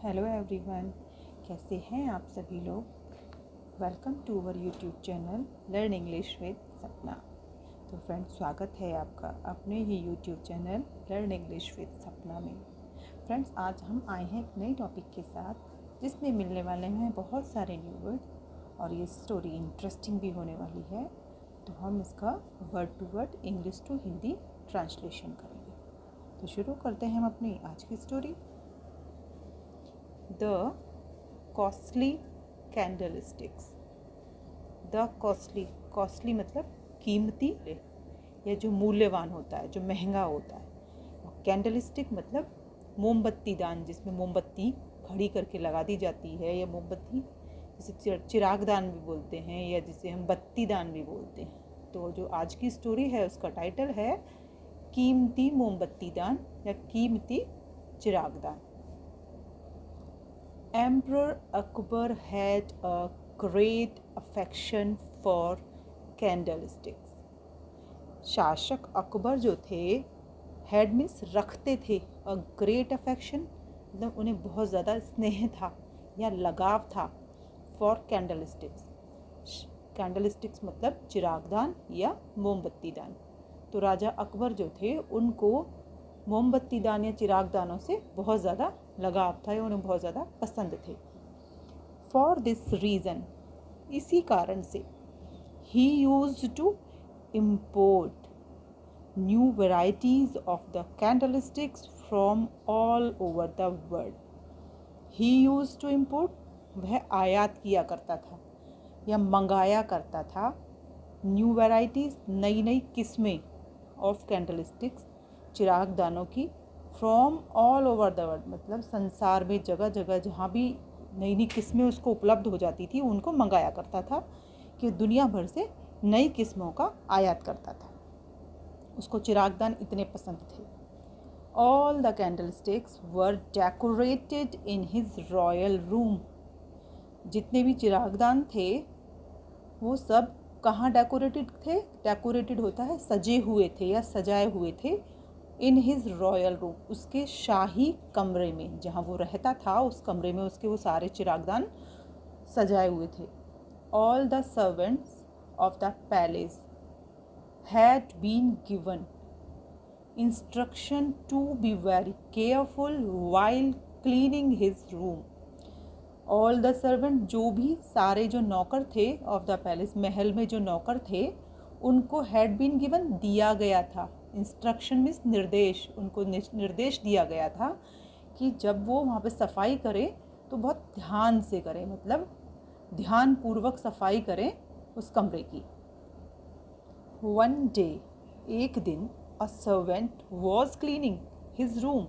Hello everyone, कैसे हैं आप सभी लोग। Welcome to our YouTube channel learn English with Sapna. तो फ्रेंड्स, स्वागत है आपका अपने ही YouTube channel learn English with Sapna में। फ्रेंड्स, आज हम आए हैं एक नई टॉपिक के साथ जिसमें मिलने वाले हैं बहुत सारे न्यू वर्ड और ये स्टोरी इंटरेस्टिंग भी होने वाली है। तो हम इसका word to word English to Hindi translation करेंगे। तो शुरू करते हैं हम अपनी आज की story. The costly candlesticks। The costly मतलब कीमती या जो मूल्यवान होता है, जो महंगा होता है। कैंडलस्टिक मतलब मोमबत्ती दान, जिसमें मोमबत्ती खड़ी करके लगा दी जाती है, या मोमबत्ती जिसे चिराग दान भी बोलते हैं या जिसे हम बत्ती दान भी बोलते हैं। तो जो आज की स्टोरी है उसका टाइटल है कीमती मोमबत्ती दान या कीमती चिराग दान। Emperor Akbar had a great affection for candlesticks। शासक अकबर जो थे, हैड मीन्स रखते थे, अ ग्रेट अफेक्शन मतलब उन्हें बहुत ज़्यादा स्नेह था या लगाव था फॉर कैंडलस्टिक्स। कैंडलस्टिक्स मतलब चिरागदान या मोमबत्ती दान। तो राजा अकबर जो थे उनको मोमबत्ती दान या चिराग दानों से बहुत ज़्यादा लगाव था या उन्हें बहुत ज़्यादा पसंद थे। फॉर दिस रीज़न, इसी कारण से, he used to import new varieties of the candlesticks from all over the world. He used to import, वह आयात किया करता था या मंगाया करता था, न्यू वेराइटीज़ नई नई किस्में, ऑफ कैंडलस्टिक्स चिराग दानों की, from all over the world मतलब संसार में जगह जगह जहाँ भी नई नई किस्में उसको उपलब्ध हो जाती थी उनको मंगाया करता था, कि दुनिया भर से नई किस्मों का आयात करता था। उसको चिरागदान इतने पसंद थे। All the candlesticks were decorated in his royal room. जितने भी चिरागदान थे वो सब कहाँ डेकोरेटेड थे? डेकोरेटेड होता है सजे हुए थे या सजाए हुए थे। इन हिज रॉयल रूम, उसके शाही कमरे में, जहाँ वो रहता था उस कमरे में उसके वो सारे चिरागदान सजाए हुए थे। All the servants of the palace had been given instruction to be very careful while cleaning his room. All the servant, जो भी सारे जो नौकर थे ऑफ द पैलेस, महल में जो नौकर थे, उनको हैड बीन गिवन दिया गया था। इंस्ट्रक्शन मीन्स निर्देश, उनको निर्देश दिया गया था कि जब वो वहाँ पे सफाई करें तो बहुत ध्यान से करें, मतलब ध्यान पूर्वक सफाई करें उस कमरे की। वन डे, एक दिन, a servant was cleaning his room.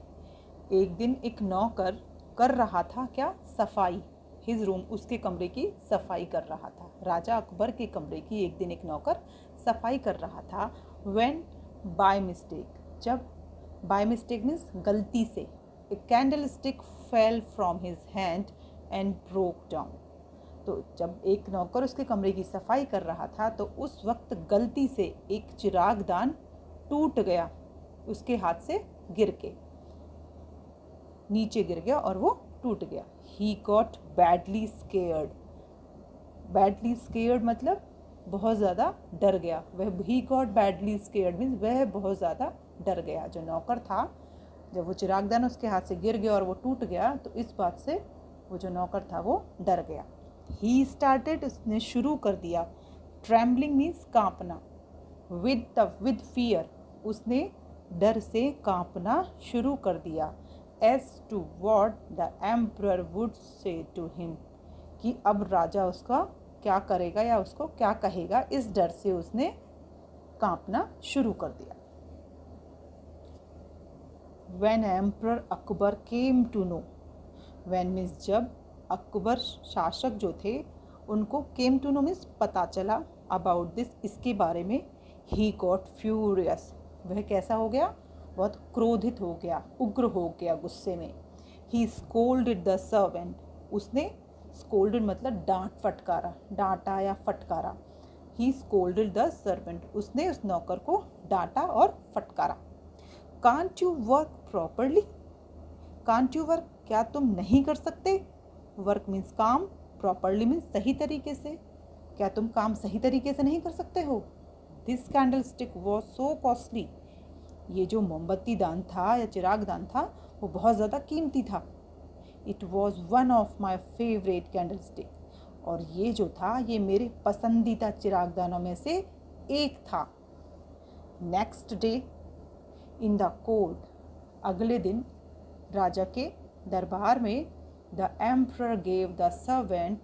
एक दिन एक नौकर कर रहा था क्या? सफाई। हिज रूम, उसके कमरे की सफाई कर रहा था। राजा अकबर के कमरे की एक दिन एक नौकर सफाई कर रहा था। व्हेन बाय मिस्टेक, जब बाय मिस्टेक मीन्स गलती से, a candle stick fell from his hand and broke down. तो जब एक नौकर उसके कमरे की सफाई कर रहा था तो उस वक्त गलती से एक चिरागदान टूट गया, उसके हाथ से गिर के नीचे गिर गया और वो टूट गया। He got badly scared. Badly scared मतलब बहुत ज़्यादा डर गया। वह he got badly scared means वह बहुत ज़्यादा डर गया। जो नौकर था, जब वो चिरागदान उसके हाथ से गिर गया और वो टूट गया तो इस बात से वो जो नौकर था वो डर गया। ही स्टार्टेड, उसने शुरू कर दिया। ट्रैम्बलिंग मीन्स कांपना। विद फियर, उसने डर से कांपना शुरू कर दिया। As to what the emperor would say to him, कि अब राजा उसका क्या करेगा या उसको क्या कहेगा, इस डर से उसने कांपना शुरू कर दिया। When Emperor Akbar came to know, when means जब, अकबर शासक जो थे उनको केम टू नो मीन्स पता चला, अबाउट दिस, इसके बारे में। ही गॉट फ्यूरियस, वह कैसा हो गया? बहुत क्रोधित हो गया, उग्र हो गया, गुस्से में। ही स्कोल्डेड द सर्वेंट, उसने स्कोल्डेड मतलब डांट फटकारा, डांटा या फटकारा। ही स्कोल्डेड द सर्वेंट, उसने उस नौकर को डांटा और फटकारा। Can't you work properly, can't you work, क्या तुम नहीं कर सकते? वर्क मीन्स काम, प्रॉपरली मीन्स सही तरीके से। क्या तुम काम सही तरीके से नहीं कर सकते हो? This candle stick was so costly. ये जो मोमबत्ती दान था या चिराग दान था वो बहुत ज़्यादा कीमती था। It was one of my favourite candle stick. और ये जो था ये मेरे पसंदीदा चिराग दानों में से एक था। Next day in the court, अगले दिन राजा के दरबार में, the emperor gave the servant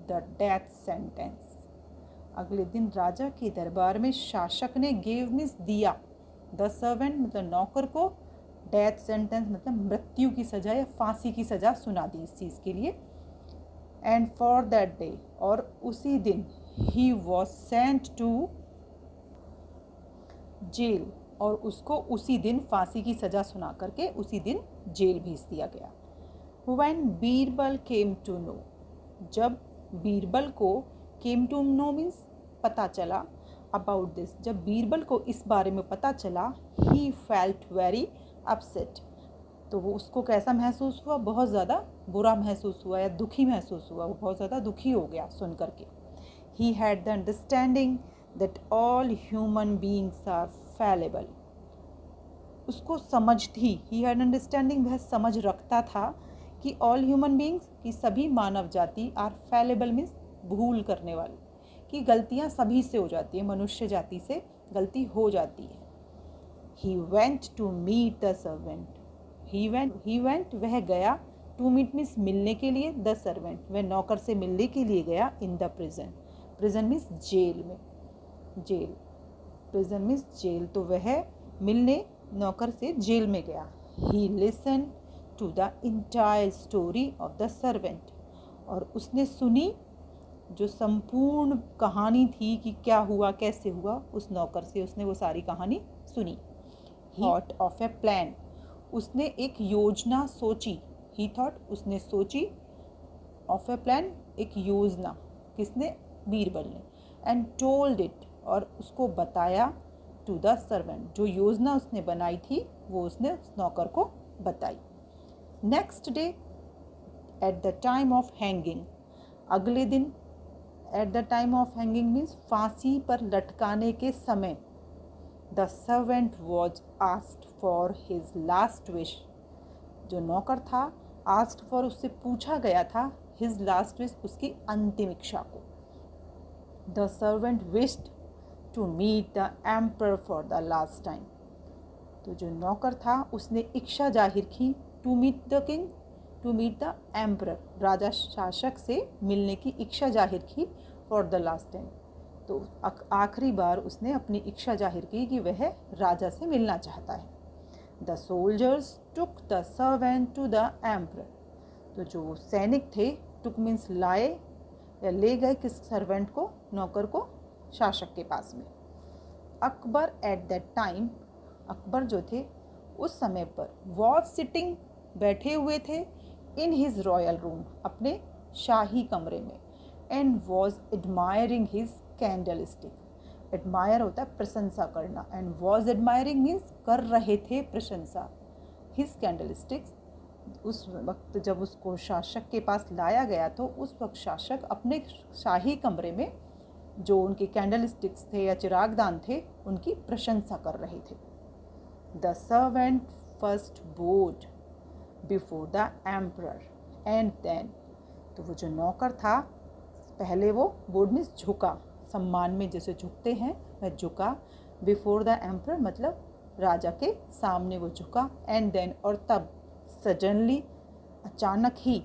the death sentence. अगले दिन राजा के दरबार में शासक ने गेव मीन्स दिया, द सर्वेंट मतलब नौकर को, डेथ सेंटेंस मतलब मृत्यु की सजा या फांसी की सजा सुना दी इस चीज़ के लिए। एंड फॉर दैट डे, और उसी दिन, he was sent to jail, और उसको उसी दिन फांसी की सजा सुना करके उसी दिन जेल भेज दिया गया। When Birbal came to know, जब बीरबल को, केम टू नो मीन्स पता चला, अबाउट दिस, जब बीरबल को इस बारे में पता चला, ही फेल्ट वेरी अपसेट, तो वो उसको कैसा महसूस हुआ? बहुत ज़्यादा बुरा महसूस हुआ या दुखी महसूस हुआ। वो बहुत ज़्यादा दुखी हो गया सुन करके। He had the understanding that all human beings are fallible, उसको समझ थी, ही हैड अंडरस्टैंडिंग, वह समझ रखता था कि ऑल ह्यूमन बीइंग्स, कि सभी मानव जाति, आर फैलेबल मीन्स भूल करने वाली, कि गलतियां सभी से हो जाती है, मनुष्य जाति से गलती हो जाती है। He went to meet the servant, he went वह गया, टू मीट मीन्स मिलने के लिए, द सर्वेंट वह नौकर से मिलने के लिए गया, in the prison, prison means जेल में, जेल, प्रिजन मीन्स जेल, तो वह मिलने नौकर से जेल में गया। He listen to the entire story of the servant, और उसने सुनी जो संपूर्ण कहानी थी कि क्या हुआ कैसे हुआ, उस नौकर से उसने वो सारी कहानी सुनी। थॉट ऑफ ए प्लान, उसने एक योजना सोची, ही थॉट उसने सोची, ऑफ ए प्लान एक योजना, किसने? बीरबल ने। एंड टोल्ड इट, और उसको बताया, टू द सर्वेंट, जो योजना उसने बनाई थी वो उसने उस नौकर को बताई। Next day at the time of hanging, अगले दिन, at the time of hanging means फांसी पर लटकाने के समय, the servant was asked for his last wish, जो नौकर था आस्क्ड फॉर, उससे पूछा गया था, हिज लास्ट विश उसकी अंतिम इच्छा को। The servant wished to meet the emperor for the last time, तो जो नौकर था उसने इच्छा जाहिर की, to meet the king, to meet the emperor, राजा शासक से मिलने की इच्छा जाहिर की, फॉर द लास्ट टाइम, तो आखिरी बार उसने अपनी इच्छा जाहिर की कि वह राजा से मिलना चाहता है। The soldiers took the servant to the emperor, तो जो सैनिक थे, टुक मीन्स लाए या ले गए किस सर्वेंट को, नौकर को शासक के पास में। Akbar at that time, Akbar जो थे उस समय पर, वॉज सिटिंग बैठे हुए थे, इन हिज रॉयल रूम अपने शाही कमरे में, and was admiring his candle stick, admire होता है प्रशंसा करना, एंड वॉज एडमायरिंग मीन्स कर रहे थे प्रशंसा, हिज कैंडल स्टिक्स। उस वक्त जब उसको शासक के पास लाया गया तो उस वक्त शासक अपने शाही कमरे में जो उनके कैंडल स्टिक्स थे या चिरागदान थे उनकी प्रशंसा कर रहे थे। The servant first bowed before the emperor and then, तो वो जो नौकर था पहले वो बोड मीन्स झुका, सम्मान में जैसे झुकते हैं वह झुका, बिफोर द एम्परर मतलब राजा के सामने वो झुका, एंड देन और तब, सडनली अचानक ही,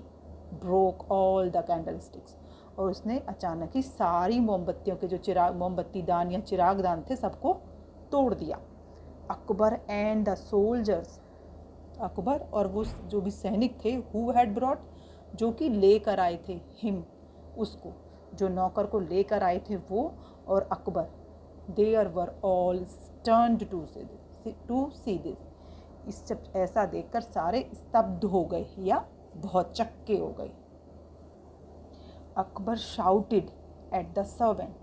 broke all the candlesticks, और उसने अचानक ही सारी मोमबत्तियों के जो चिराग, मोमबत्ती दान या चिराग दान थे सबको तोड़ दिया। Akbar and the soldiers, Akbar और वो जो भी सैनिक थे, हु हैड ब्रॉट, जो कि लेकर आए थे, हिम उसको, जो नौकर को लेकर आए थे वो, और Akbar, there were all stunned to see this, इस सब ऐसा देखकर सारे स्तब्ध हो गए या बहुत चक्के हो गए। Akbar shouted at the servant,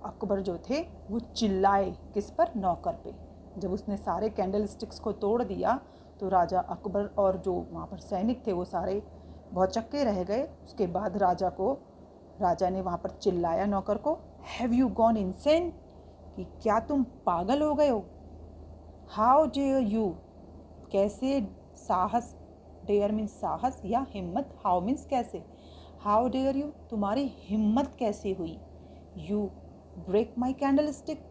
Akbar जो थे वो चिल्लाए किस पर? नौकर पे। जब उसने सारे कैंडल स्टिक्स को तोड़ दिया तो राजा अकबर और जो वहाँ पर सैनिक थे वो सारे बहुत चक्के रह गए। उसके बाद राजा ने वहाँ पर चिल्लाया नौकर को, हैव यू गॉन इनसेन, कि क्या तुम पागल हो गए हो? हाउ डेयर यू, कैसे साहस, डेयर मीन्स साहस या हिम्मत, हाउ मीन्स कैसे, हाउ डेयर यू, तुम्हारी हिम्मत कैसे हुई, you break my candle stick,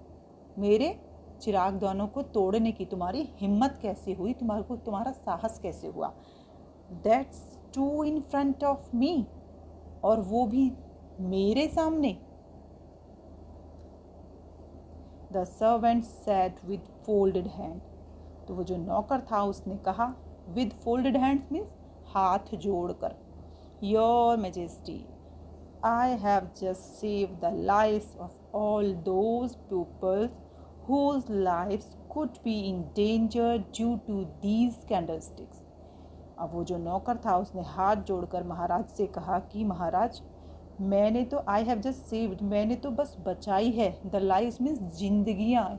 मेरे चिरागदानों को तोड़ने की तुम्हारी हिम्मत कैसे हुई, तुम्हारा साहस कैसे हुआ, that's too in front of me, और वो भी मेरे सामने। The servant said with folded hand, तो वो जो नौकर था उसने कहा, विद फोल्डेड हैंड्स मीन्स हाथ जोड़कर, your majesty, I have just saved the lives of all those people whose lives could be in danger due to these candlesticks। अब वो जो नौकर था उसने हाथ जोड़कर महाराज से कहा कि महाराज, मैंने तो आई हैव जस्ट सेव्ड, मैंने तो बस बचाई है, द लाइव्स मीन्स जिंदगियाँ,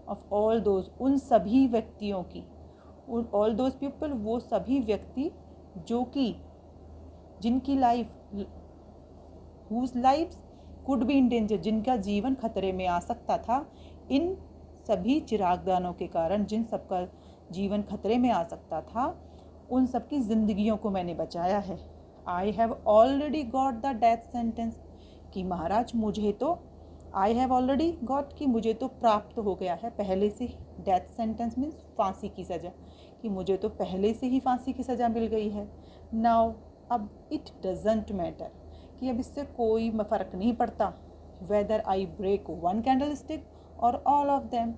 ऑफ ऑल दोज, उन सभी व्यक्तियों की, उन ऑल दोज पीपल, वो सभी व्यक्ति जो कि जिनकी life, whose lives could be in danger, जिनका जीवन खतरे में आ सकता था, इन सभी चिरागदानों के कारण जिन सबका जीवन खतरे में आ सकता था, उन सबकी जिंदगियों को मैंने बचाया है। I have already got the death sentence, कि महाराज मुझे तो, आई हैव ऑलरेडी गॉट, कि मुझे तो प्राप्त हो गया है पहले से ही, डेथ सेंटेंस मीन्स फांसी की सज़ा, कि मुझे तो पहले से ही फांसी की सज़ा मिल गई है। नाउ, अब इट डजेंट मैटर, कि अब इससे कोई फ़र्क नहीं पड़ता, whether I break one candle stick और ऑल ऑफ देम,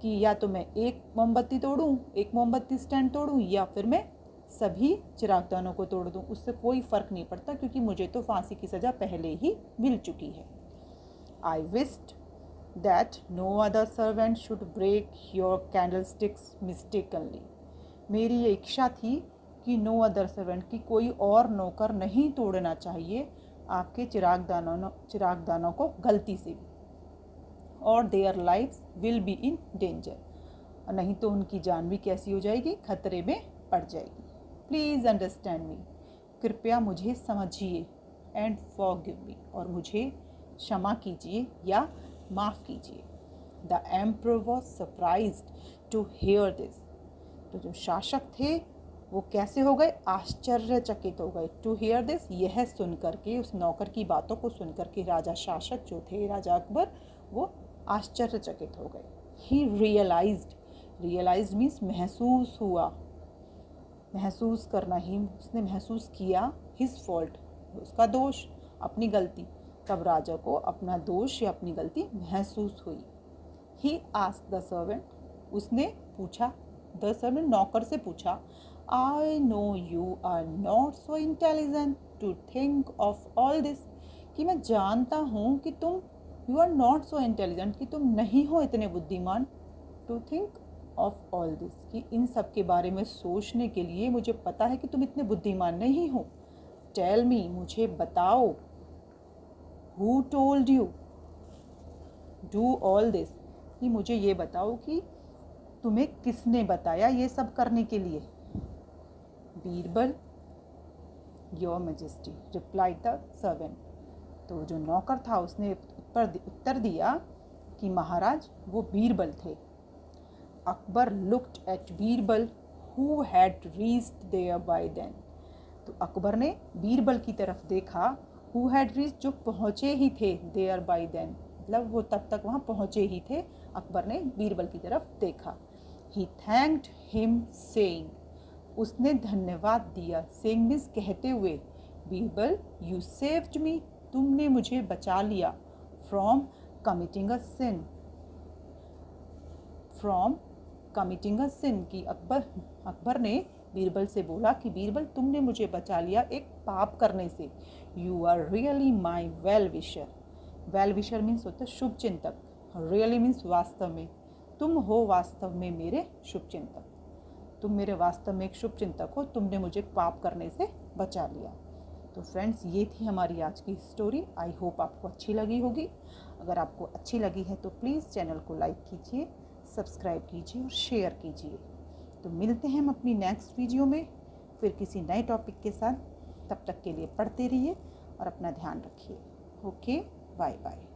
कि या तो मैं एक मोमबत्ती तोड़ूं, एक मोमबत्ती स्टैंड तोड़ूं, या फिर मैं सभी चिरागदानों को तोड़ दूं, उससे कोई फ़र्क नहीं पड़ता, क्योंकि मुझे तो फांसी की सज़ा पहले ही मिल चुकी है। I wished that no other servant should break your candle sticks mistakenly, मेरी ये इच्छा थी कि नो अदर सर्वेंट, की कोई और नौकर नहीं तोड़ना चाहिए आपके चिरागदानों को गलती से भी, और their lives will be in danger, नहीं तो उनकी जान भी कैसी हो जाएगी, खतरे में पड़ जाएगी। प्लीज़ अंडरस्टैंड मी, कृपया मुझे समझिए, एंड फॉरगिव मी, और मुझे क्षमा कीजिए या माफ़ कीजिए। The emperor was surprised to hear this, तो जो शासक थे वो कैसे हो गए, आश्चर्यचकित हो गए। टू हियर दिस, यह सुन करके, उस नौकर की बातों को सुन करके राजा शासक जो थे, राजा अकबर, वो आश्चर्यचकित हो गए। ही रियलाइज्ड मीन्स महसूस हुआ, महसूस करना ही, उसने महसूस किया, हिज फॉल्ट, उसका दोष, अपनी गलती, तब राजा को अपना दोष या अपनी गलती महसूस हुई। ही आस्क्ड द सर्वेंट, उसने पूछा, द सर्वेंट नौकर से पूछा, I know you are not so intelligent to think of all this, कि मैं जानता हूँ कि तुम, you are not so intelligent, कि तुम नहीं हो इतने बुद्धिमान, to think of all this, कि इन सब के बारे में सोचने के लिए मुझे पता है कि तुम इतने बुद्धिमान नहीं हो। टेल मी, मुझे बताओ, who told you do all this, कि मुझे ये बताओ कि तुम्हें किसने बताया ये सब करने के लिए। Birbal, your majesty, replied the servant, तो जो नौकर था उसने उत्तर दिया कि महाराज, वो बीरबल थे। Akbar looked at Birbal who had reached there by then, तो अकबर ने बीरबल की तरफ देखा, हु हैड रीच्ड, जो पहुँचे ही थे, देयर बाय देन, मतलब वो तब तक वहाँ पहुँचे ही थे। अकबर ने बीरबल की तरफ देखा। ही थैंक्ड हिम सेइंग, उसने धन्यवाद दिया, सेइंग मीन्स कहते हुए, बीरबल यू सेव्ड मी, तुमने मुझे बचा लिया, from committing a sin, from committing a sin, की अकबर ने बीरबल से बोला कि बीरबल तुमने मुझे बचा लिया एक पाप करने से। You are really my well wisher, well wisher means होता है शुभ चिंतक, रियली मीन्स वास्तव में, तुम हो वास्तव में मेरे शुभ चिंतक, तुम मेरे वास्तव में एक शुभ चिंतक हो, तुमने मुझे पाप करने से बचा लिया। तो फ्रेंड्स, ये थी हमारी आज की स्टोरी। आई होप आपको अच्छी लगी होगी। अगर आपको अच्छी लगी है तो प्लीज़ चैनल को लाइक कीजिए, सब्सक्राइब कीजिए और शेयर कीजिए। तो मिलते हैं हम अपनी नेक्स्ट वीडियो में फिर किसी नए टॉपिक के साथ। तब तक के लिए पढ़ते रहिए और अपना ध्यान रखिए। Okay, bye bye.